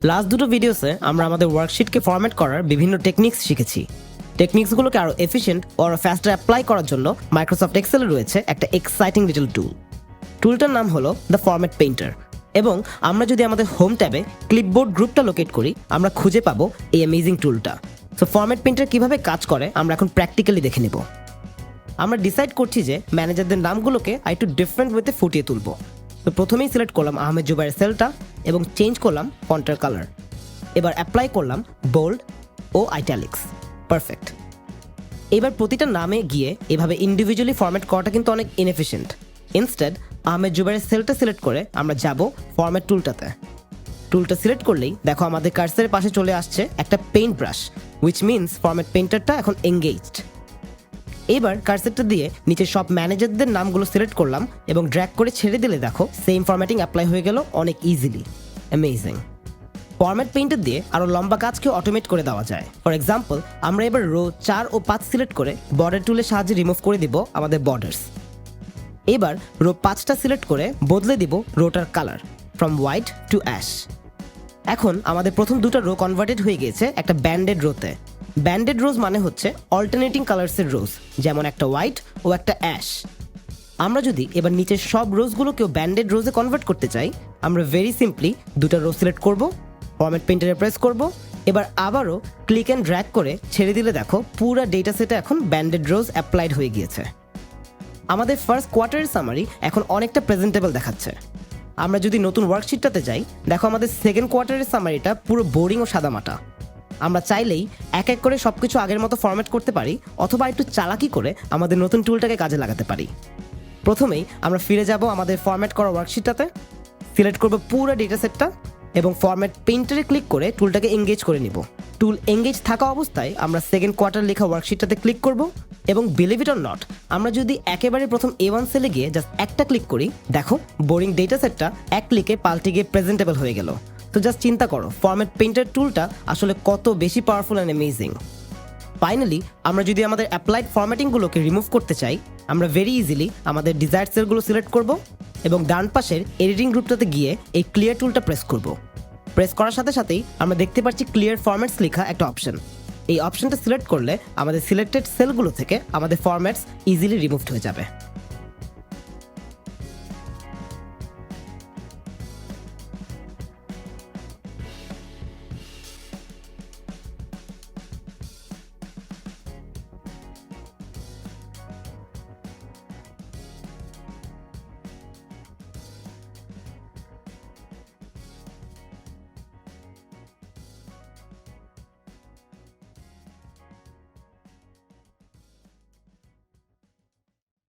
Last দুটো ভিডিওসে আমরা আমাদের ওয়ার্কশিটকে ফরম্যাট করার বিভিন্ন টেকনিক্স শিখেছি। টেকনিক্সগুলোকে আরও এফিশিয়েন্ট ও ফাস্টার অ্যাপ্লাই করার জন্য মাইক্রোসফট এক্সেলে রয়েছে একটা এক্সাইটিং লিটল টুল। টুলটার নাম হলো দ্য ফরম্যাট পেইন্টার, এবং আমরা যদি আমাদের হোম ট্যাবে ক্লিপবোর্ড গ্রুপটা লোকেট করি আমরা খুঁজে পাবো এই অ্যামেজিং টুলটা। সো ফরম্যাট পেইন্টার কীভাবে কাজ করে আমরা এখন প্র্যাকটিক্যালি দেখে নেব। আমরা ডিসাইড করছি যে ম্যানেজারদের নামগুলোকে একটু ডিফারেন্ট ওয়েতে ফুটিয়ে তুলব। তো প্রথমেই সিলেক্ট করলাম আহমেদ জুবাইরের সেলটা এবং চেঞ্জ করলাম ফন্টের কালার। এবার অ্যাপ্লাই করলাম বোল্ড ও আইটালিক্স। পারফেক্ট। এবার প্রতিটা নামে গিয়ে এভাবে ইন্ডিভিজুয়ালি ফরম্যাট করাটা কিন্তু অনেক ইনএফিশিয়েন্ট। ইনস্টেড আহমেদ জুবাইরের সেলটা সিলেক্ট করে আমরা যাব ফরম্যাট টুলটাতে। টুলটা সিলেক্ট করলেই দেখো আমাদের কার্সারের পাশে চলে আসছে একটা paint brush, which means format পেইন্টারটা এখন এঙ্গেজড। এবার কার্সারটা দিয়ে নিচে সব ম্যানেজারদের নামগুলো সিলেক্ট করলাম এবং ড্র্যাগ করে ছেড়ে দিলে দেখো সেম ফরম্যাটিং অ্যাপ্লাই হয়ে গেল অনেক ইজিলি। অ্যামেজিং। ফরম্যাট পেইন্টার দিয়ে আরও লম্বা কাজকে অটোমেট করে দেওয়া যায়। ফর এক্সাম্পল আমরা এবার রো 4 ও 5 সিলেক্ট করে বর্ডার টুলের সাহায্যে রিমুভ করে দিব আমাদের বর্ডার্স। এবার রো 5টা সিলেক্ট করে বদলে দিব রোটার colour from white to ash. এখন আমাদের প্রথম দুটো রো কনভার্টেড হয়ে গিয়েছে একটা ব্যান্ডেড রোতে। ব্যান্ডেড রোজ মানে হচ্ছে অল্টারনেটিং কালার্সের রোজ, যেমন একটা হোয়াইট ও একটা অ্যাশ। আমরা যদি এবার নিচের সব রোজগুলোকেও ব্যান্ডেড রোজে কনভার্ট করতে চাই আমরা ভেরি সিম্পলি দুটো রো সিলেক্ট করব, ফরম্যাট পেইন্টারে প্রেস করব, এবার আবারও ক্লিক অ্যান্ড ড্র্যাগ করে ছেড়ে দিলে দেখো পুরো ডেটা সেটে এখন ব্যান্ডেড রোজ অ্যাপ্লাইড হয়ে গিয়েছে। আমাদের ফার্স্ট কোয়ার্টারের সামারি এখন অনেকটা প্রেজেন্টেবল দেখাচ্ছে। আমরা যদি নতুন ওয়ার্কশিটটাতে যাই দেখো আমাদের সেকেন্ড কোয়ার্টারের সামারিটা পুরো বোরিং ও সাদামাটা। আমরা চাইলেই এক এক করে সব কিছু আগের মতো ফরম্যাট করতে পারি, অথবা একটু চালাকি করে আমাদের নতুন টুলটাকে কাজে লাগাতে পারি। প্রথমেই আমরা ফিরে যাব আমাদের ফরম্যাট করা ওয়ার্কশিটটাতে, সিলেক্ট করব পুরো ডেটা সেটটা এবং ফরম্যাট পেইন্টারে ক্লিক করে টুলটাকে এঙ্গেজ করে নিব। টুল এঙ্গেজ থাকা অবস্থায় আমরা সেকেন্ড কোয়ার্টার লেখা ওয়ার্কশিটটাতে ক্লিক করব এবং বিলিভ ইট অর নট আমরা যদি একেবারে প্রথম A1 সেলে গিয়ে জাস্ট একটা ক্লিক করি দেখো বোরিং ডেটা সেটটা এক ক্লিকে পাল্টে গিয়ে প্রেজেন্টেবল হয়ে গেল। তো জাস্ট চিন্তা করো ফরম্যাট পেইন্টার টুলটা আসলে কত বেশি পাওয়ারফুল অ্যান্ড অ্যামেজিং। ফাইনালি আমরা যদি আমাদের অ্যাপ্লাইড ফরম্যাটিংগুলোকে রিমুভ করতে চাই আমরা ভেরি ইজিলি আমাদের ডিজায়ার্ড সেলগুলো সিলেক্ট করব এবং ডান পাশের এডিটিং গ্রুপটাতে গিয়ে এই ক্লিয়ার টুলটা প্রেস করব। প্রেস করার সাথে সাথেই আমরা দেখতে পাচ্ছি ক্লিয়ার ফরম্যাটস লেখা একটা অপশন। এই অপশনটা সিলেক্ট করলে আমাদের সিলেক্টেড সেলগুলো থেকে আমাদের ফরম্যাটস ইজিলি রিমুভড হয়ে যাবে।